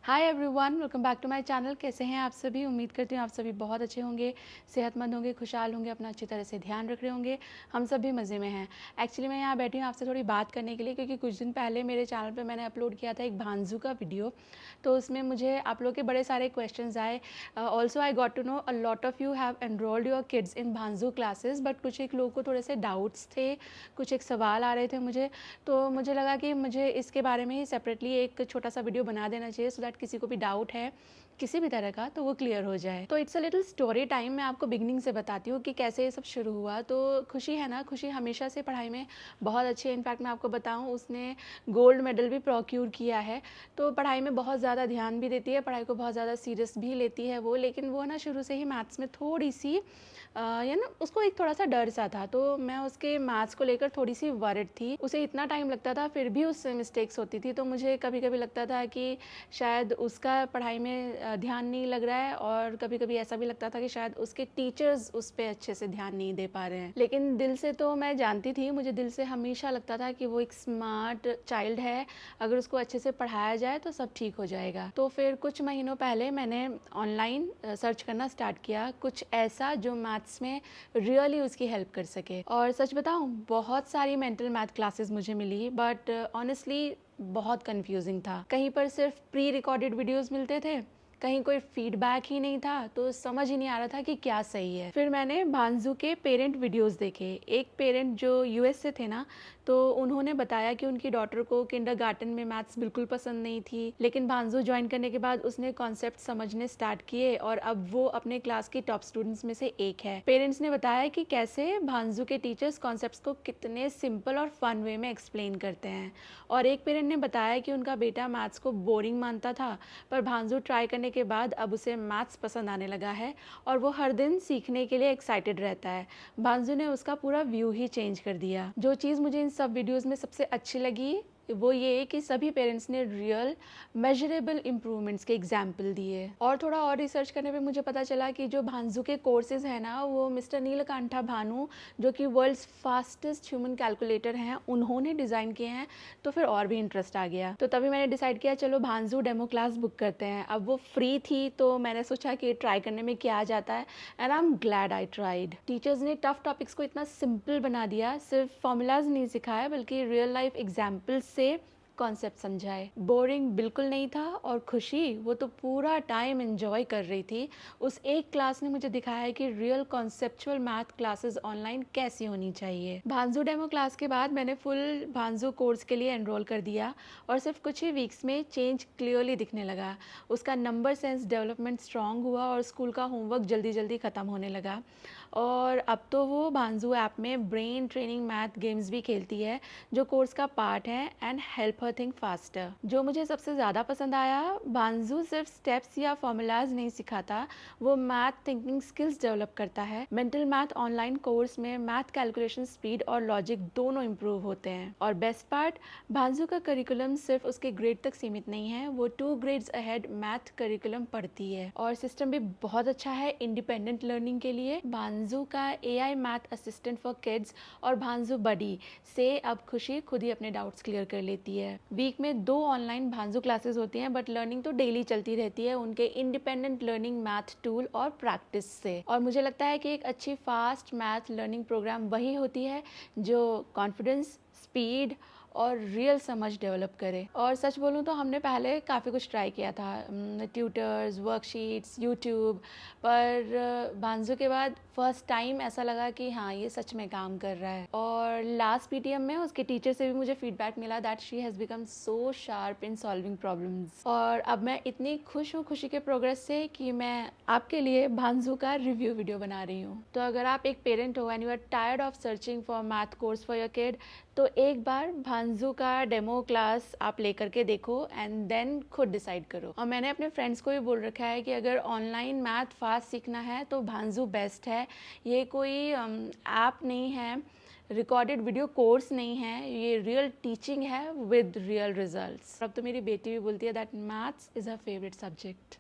Hi everyone, welcome back to my channel. कैसे हैं आप सभी? उम्मीद करती हूँ आप सभी बहुत अच्छे होंगे, सेहतमंद होंगे, खुशहाल होंगे, अपना अच्छी तरह से ध्यान रख रहे होंगे। हम सब भी मज़े में हैं। एक्चुअली मैं यहाँ बैठी हूँ आपसे थोड़ी बात करने के लिए, क्योंकि कुछ दिन पहले मेरे चैनल पे मैंने अपलोड किया था एक भांजू का वीडियो। तो उसमें मुझे आप लोग के बड़े सारे क्वेश्चंस आए। Also I got to know a lot of you have enrolled your kids in Bhanju classes, but कुछ एक लोगों को थोड़े से डाउट्स थे, कुछ एक सवाल आ रहे थे मुझे। तो मुझे लगा कि मुझे इसके बारे में ही सेपरेटली एक छोटा सा वीडियो बना देना चाहिए, सो दैट किसी को भी डाउट है किसी भी तरह का तो वो क्लियर हो जाए। तो it's a little story time. मैं आपको बिगनिंग से बताती हूँ कि कैसे ये सब शुरू हुआ। तो खुशी है ना, खुशी हमेशा से पढ़ाई में बहुत अच्छी है। इनफैक्ट मैं आपको बताऊँ, उसने गोल्ड मेडल भी प्रोक्यूर किया है। तो पढ़ाई में बहुत ज़्यादा ध्यान भी देती है, पढ़ाई को बहुत ज़्यादा सीरियस भी लेती है वो। लेकिन वो ना शुरू से ही मैथ्स में थोड़ी सी या ना उसको एक थोड़ा सा डर सा था। तो मैं उसके मैथ्स को लेकर थोड़ी सी वरिड थी। उसे इतना टाइम लगता था, फिर भी उससे मिस्टेक्स होती थी। तो मुझे कभी कभी लगता था कि शायद उसका पढ़ाई में ध्यान नहीं लग रहा है, और कभी कभी ऐसा भी लगता था कि शायद उसके टीचर्स उस पर अच्छे से ध्यान नहीं दे पा रहे हैं। लेकिन दिल से तो मैं जानती थी, मुझे दिल से हमेशा लगता था कि वो एक स्मार्ट चाइल्ड है, अगर उसको अच्छे से पढ़ाया जाए तो सब ठीक हो जाएगा। तो फिर कुछ महीनों पहले मैंने ऑनलाइन सर्च करना स्टार्ट किया, कुछ ऐसा जो मैथ्स में रियली उसकी हेल्प कर सके। और सच बताऊं, बहुत सारी मेंटल मैथ क्लासेस मुझे मिली, बट ऑनेस्टली बहुत कंफ्यूजिंग था। कहीं पर सिर्फ प्री रिकॉर्डेड वीडियोस मिलते थे, कहीं कोई फीडबैक ही नहीं था, तो समझ ही नहीं आ रहा था कि क्या सही है। फिर मैंने भांजू के पेरेंट वीडियोस देखे। एक पेरेंट जो यूएस से थे ना, तो उन्होंने बताया कि उनकी डॉटर को किंडरगार्टन में मैथ्स बिल्कुल पसंद नहीं थी, लेकिन भांजू ज्वाइन करने के बाद उसने कॉन्सेप्ट समझने स्टार्ट किए और अब वो अपने क्लास की टॉप स्टूडेंट्स में से एक है। पेरेंट्स ने बताया कि कैसे भांजू के टीचर्स कॉन्सेप्ट्स को कितने सिंपल और फन वे में एक्सप्लेन करते हैं। और एक पेरेंट ने बताया कि उनका बेटा मैथ्स को बोरिंग मानता था, पर भांजू ट्राई करने के बाद अब उसे मैथ्स पसंद आने लगा है और वो हर दिन सीखने के लिए एक्साइटेड रहता है। भांजू ने उसका पूरा व्यू ही चेंज कर दिया। जो चीज़ मुझे इन सब वीडियोस में सबसे अच्छी लगी वो ये कि सभी पेरेंट्स ने रियल मेजरेबल इम्प्रूवमेंट्स के एग्जाम्पल दिए। और थोड़ा और रिसर्च करने पे मुझे पता चला कि जो भांजू के कोर्सेज हैं ना, वो मिस्टर नीलकंठा भानु, जो कि वर्ल्ड्स फास्टेस्ट ह्यूमन कैलकुलेटर हैं, उन्होंने डिज़ाइन किए हैं। तो फिर और भी इंटरेस्ट आ गया। तो तभी मैंने डिसाइड किया, चलो भांजू डेमो क्लास बुक करते हैं। अब वो फ्री थी, तो मैंने सोचा कि ट्राई करने में क्या आ जाता है, and I am glad I tried. Teachers ने टफ टॉपिक्स को इतना सिंपल बना दिया, सिर्फ फॉर्मूलाज नहीं सिखाया, बल्कि रियल लाइफ एग्जाम्पल्स से कॉन्सेप्ट समझाए। बोरिंग बिल्कुल नहीं था, और खुशी, वो तो पूरा टाइम एंजॉय कर रही थी। उस एक क्लास ने मुझे दिखाया कि real conceptual math classes online कैसी होनी चाहिए। भांजू डेमो क्लास के बाद मैंने फुल भांजू कोर्स के लिए एनरोल कर दिया, और सिर्फ कुछ ही वीक्स में चेंज क्लियरली दिखने लगा। उसका नंबर सेंस डेवलपमेंट स्ट्रांग हुआ, और स्कूल का होमवर्क जल्दी जल्दी ख़त्म होने लगा। और अब तो वो भांजू ऐप में ब्रेन ट्रेनिंग मैथ गेम्स भी खेलती है, जो कोर्स का पार्ट है, and help her think faster. जो मुझे सबसे ज़्यादा पसंद आया, भांजू सिर्फ स्टेप्स या फॉर्मूलाज नहीं सिखाता, वो मैथ थिंकिंग स्किल्स डेवलप करता है। मेंटल मैथ ऑनलाइन कोर्स में मैथ कैलकुलेशन स्पीड और लॉजिक दोनों इम्प्रूव होते हैं। और बेस्ट पार्ट, भांजू का करिकुलम सिर्फ उसके ग्रेड तक सीमित नहीं है, वो 2 ग्रेड्स अहेड मैथ करिकुलम पढ़ती है। और सिस्टम भी बहुत अच्छा है इंडिपेंडेंट लर्निंग के लिए। भांजू का AI math assistant for kids और भांजू बडी से अब खुशी खुद ही अपने डाउट्स क्लियर कर लेती है। वीक में 2 ऑनलाइन भांजू क्लासेस होती हैं, बट लर्निंग तो डेली चलती रहती है उनके इंडिपेंडेंट लर्निंग मैथ टूल और प्रैक्टिस से। और मुझे लगता है कि एक अच्छी फास्ट मैथ लर्निंग प्रोग्राम वही होती है जो कॉन्फिडेंस, स्पीड और रियल समझ डेवलप करे। और सच बोलूँ तो हमने पहले काफ़ी कुछ ट्राई किया था, ट्यूटर्स, वर्कशीट्स, यूट्यूब, पर भांजू के बाद फर्स्ट टाइम ऐसा लगा कि हाँ, ये सच में काम कर रहा है। और लास्ट PTM में उसके टीचर से भी मुझे फीडबैक मिला that she has become so sharp in solving problems. और अब मैं इतनी खुश हूँ खुशी के प्रोग्रेस से कि मैं आपके लिए भांजू का रिव्यू वीडियो बना रही हूँ। तो अगर आप एक पेरेंट हो and you are tired of searching for math course for your kid, तो एक बार भांजू का डेमो क्लास आप लेकर के देखो, एंड देन खुद डिसाइड करो। और मैंने अपने फ्रेंड्स को भी बोल रखा है कि अगर ऑनलाइन मैथ फास्ट सीखना है तो भांजू बेस्ट है। ये कोई ऐप नहीं है, रिकॉर्डेड वीडियो कोर्स नहीं है, ये रियल टीचिंग है विद रियल रिजल्ट्स। अब तो मेरी बेटी भी बोलती है that maths is her favourite subject.